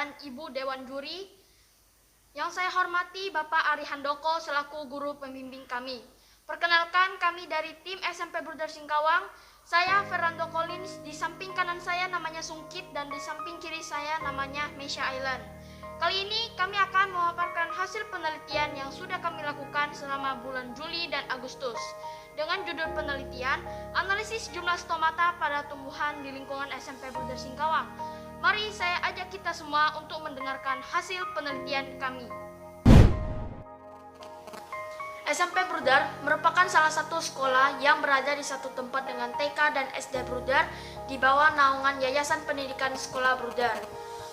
dan Ibu Dewan Juri. Yang saya hormati Bapak Ari Handoko selaku guru pembimbing kami. Perkenalkan, kami dari tim SMP Bruder Singkawang. Saya Fernando Collins, di samping kanan saya namanya Sungkit dan di samping kiri saya namanya Mesia Island. Kali ini kami akan memaparkan hasil penelitian yang sudah kami lakukan selama bulan Juli dan Agustus. Dengan judul penelitian, analisis jumlah stomata pada tumbuhan di lingkungan SMP Bruder Singkawang. Mari saya ajak kita semua untuk mendengarkan hasil penelitian kami. SMP Bruder merupakan salah satu sekolah yang berada di satu tempat dengan TK dan SD Bruder di bawah naungan Yayasan Pendidikan Sekolah Bruder.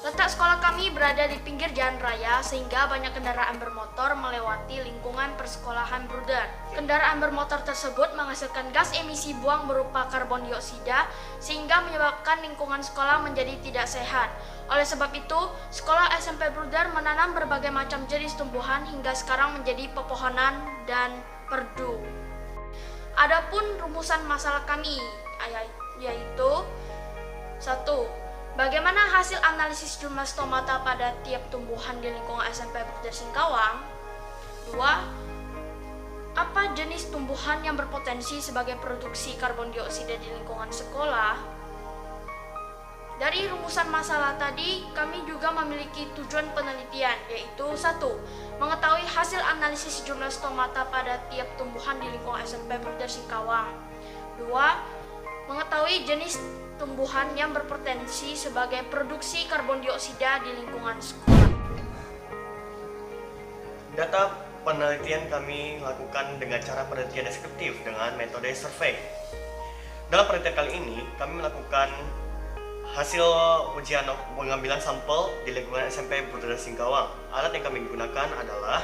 Letak sekolah kami berada di pinggir jalan raya sehingga banyak kendaraan bermotor melewati lingkungan persekolahan Bruder. Kendaraan bermotor tersebut menghasilkan gas emisi buang berupa karbon dioksida sehingga menyebabkan lingkungan sekolah menjadi tidak sehat. Oleh sebab itu, sekolah SMP Bruder menanam berbagai macam jenis tumbuhan hingga sekarang menjadi pepohonan dan perdu. Adapun rumusan masalah kami yaitu 1. Bagaimana hasil analisis jumlah stomata pada tiap tumbuhan di lingkungan SMP Bruder Singkawang? 2. Apa jenis tumbuhan yang berpotensi sebagai produksi karbon dioksida di lingkungan sekolah? Dari rumusan masalah tadi, kami juga memiliki tujuan penelitian, yaitu 1. Mengetahui hasil analisis jumlah stomata pada tiap tumbuhan di lingkungan SMP Bruder Singkawang. 2. Mengetahui jenis tumbuhan yang berpotensi sebagai produksi karbon dioksida di lingkungan sekolah. Data penelitian kami lakukan dengan cara penelitian deskriptif dengan metode survei. Dalam penelitian kali ini, kami melakukan hasil ujian pengambilan sampel di lingkungan SMP Bruder Singkawang. Alat yang kami gunakan adalah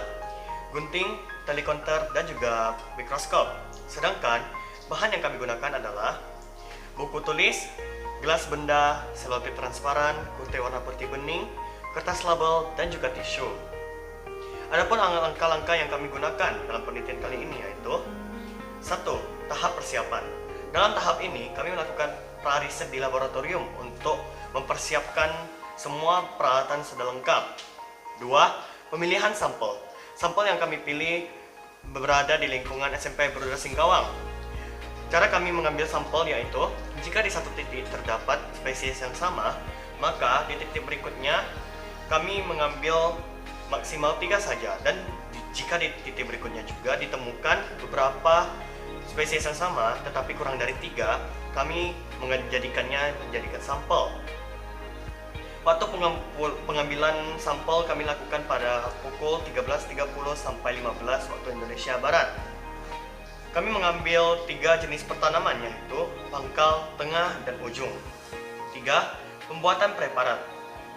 gunting, telecounter, dan juga mikroskop. Sedangkan bahan yang kami gunakan adalah buku tulis, gelas benda, selotip transparan, gunting warna putih bening, kertas label, dan juga tisu. Adapun langkah-langkah yang kami gunakan dalam penelitian kali ini yaitu 1. Tahap persiapan. Dalam tahap ini kami melakukan pra-riset di laboratorium untuk mempersiapkan semua peralatan sudah lengkap. 2. Pemilihan sampel. Sampel yang kami pilih berada di lingkungan SMP Bruder Singkawang. Cara kami mengambil sampel yaitu, jika di satu titik terdapat spesies yang sama, maka di titik berikutnya kami mengambil maksimal 3 saja. Dan jika di titik berikutnya juga ditemukan beberapa spesies yang sama tetapi kurang dari 3, kami menjadikan sampel. Waktu pengambilan sampel kami lakukan pada pukul 13.30 sampai 15 waktu Indonesia Barat. Kami mengambil 3 jenis pertanaman yaitu pangkal, tengah, dan ujung. 3. Pembuatan preparat.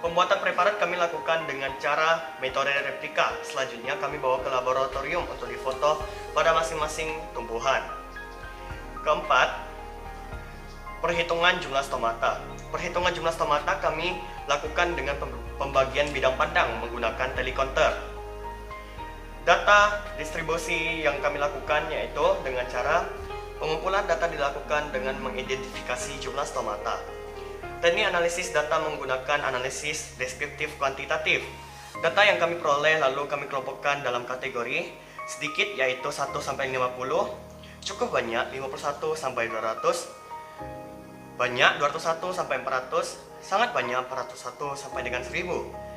Pembuatan preparat kami lakukan dengan cara metode replika. Selanjutnya kami bawa ke laboratorium untuk difoto pada masing-masing tumbuhan. 4. Perhitungan jumlah stomata. Perhitungan jumlah stomata kami lakukan dengan pembagian bidang pandang menggunakan telecounter. Data distribusi yang kami lakukan yaitu dengan cara pengumpulan data dilakukan dengan mengidentifikasi jumlah stomata. Teknik analisis data menggunakan analisis deskriptif kuantitatif. Data yang kami peroleh lalu kami kelompokkan dalam kategori sedikit yaitu 1 sampai 50, cukup banyak 51 sampai 200, banyak 201 sampai 400, sangat banyak 401 sampai dengan 1000.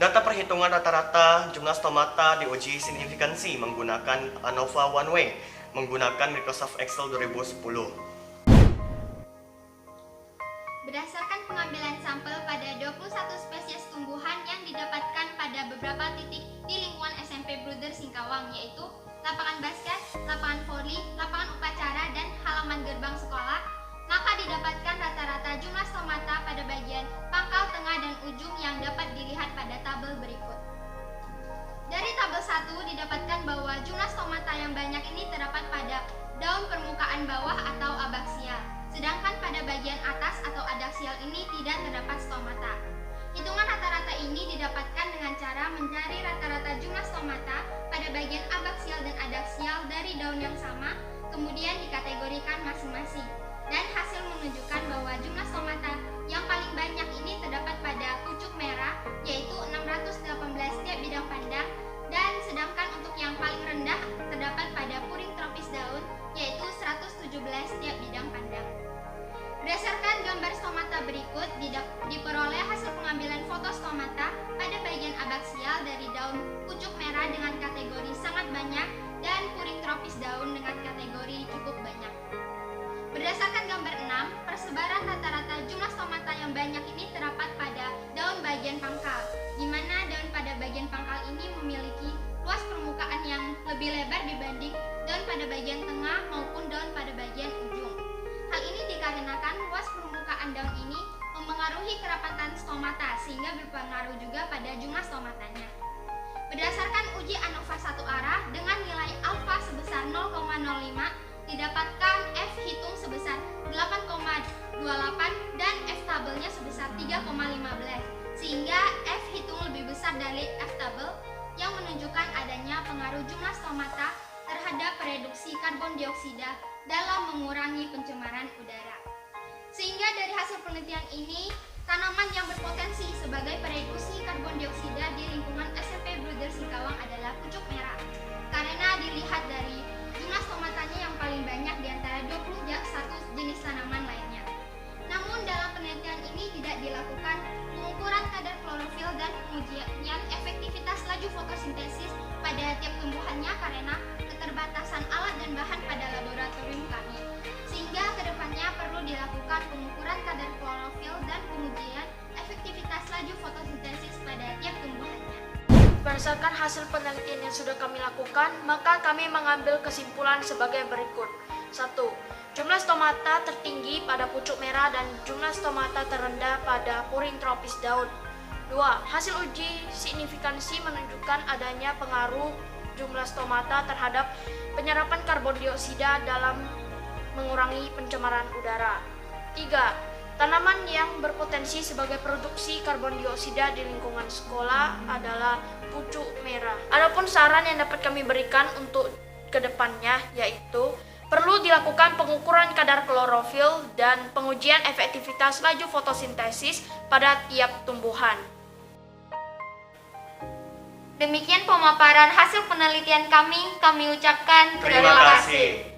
Data perhitungan rata-rata jumlah stomata diuji signifikansi menggunakan ANOVA One Way menggunakan Microsoft Excel 2010. Berdasarkan pengambilan sampel pada 21 spesies tumbuhan yang didapatkan pada beberapa titik di lingkungan SMP Bruder Singkawang, yaitu lapangan basket, lapangan voli, lapangan upacara, dan halaman gerbang sekolah, maka didapatkan rata-rata jumlah stomata pada bagian pangkal, tengah, dan ujung yang dapat dilihat pada tabel berikut. Dari tabel 1 didapatkan bahwa jumlah stomata yang banyak ini terdapat pada daun permukaan bawah atau abaksial, sedangkan pada bagian atas atau adaksial ini tidak terdapat stomata. Hitungan rata-rata ini didapatkan dengan cara mencari rata-rata jumlah stomata pada bagian abaksial dan adaksial dari daun yang sama, kemudian dikategorikan masing-masing. Dan hasil menunjukkan bahwa jumlah stomata yang paling banyak ini terdapat pada pucuk merah, yaitu merah dengan kategori sangat banyak dan puring tropis daun dengan kategori cukup banyak. Berdasarkan gambar 6, persebaran rata-rata jumlah stomata yang banyak ini terdapat pada daun bagian pangkal, di mana daun pada bagian pangkal ini memiliki luas permukaan yang lebih lebar dibanding daun pada bagian tengah maupun daun pada bagian ujung. Hal ini dikarenakan luas permukaan daun ini memengaruhi kerapatan stomata sehingga berpengaruh juga pada jumlah stomatanya. Berdasarkan uji ANOVA satu arah dengan nilai alfa sebesar 0,05 didapatkan F hitung sebesar 8,28 dan F tabelnya sebesar 3,15 sehingga F hitung lebih besar dari F tabel yang menunjukkan adanya pengaruh jumlah stomata terhadap reduksi karbon dioksida dalam mengurangi pencemaran udara. Sehingga dari hasil penelitian ini, tanaman yang berpotensi sebagai pereduksi karbon dioksida di lingkungan SMP Bruder Singkawang adalah pucuk merah. Karena dilihat dari jumlah stomatanya yang paling banyak di antara 21 jenis tanaman lainnya. Namun dalam penelitian ini tidak dilakukan pengukuran kadar klorofil dan pengujian efektivitas laju fotosintesis pada tiap tumbuhannya karena keterbatasan alat dan bahan pada laboratorium kami. Sehingga kedepannya perlu dilakukan pengukuran kadar klorofil dan pengujian efektivitas laju fotosintesis pada tiap tumbuhannya. Berdasarkan hasil penelitian yang sudah kami lakukan, maka kami mengambil kesimpulan sebagai berikut. 1. Jumlah stomata tertinggi pada pucuk merah dan jumlah stomata terendah pada puring tropis daun. 2. Hasil uji signifikansi menunjukkan adanya pengaruh jumlah stomata terhadap penyerapan karbon dioksida dalam mengurangi pencemaran udara. 3. Tanaman yang berpotensi sebagai produksi karbon dioksida di lingkungan sekolah adalah pucuk merah. Adapun saran yang dapat kami berikan untuk kedepannya yaitu perlu dilakukan pengukuran kadar klorofil dan pengujian efektivitas laju fotosintesis pada tiap tumbuhan. Demikian pemaparan hasil penelitian kami ucapkan Terima kasih.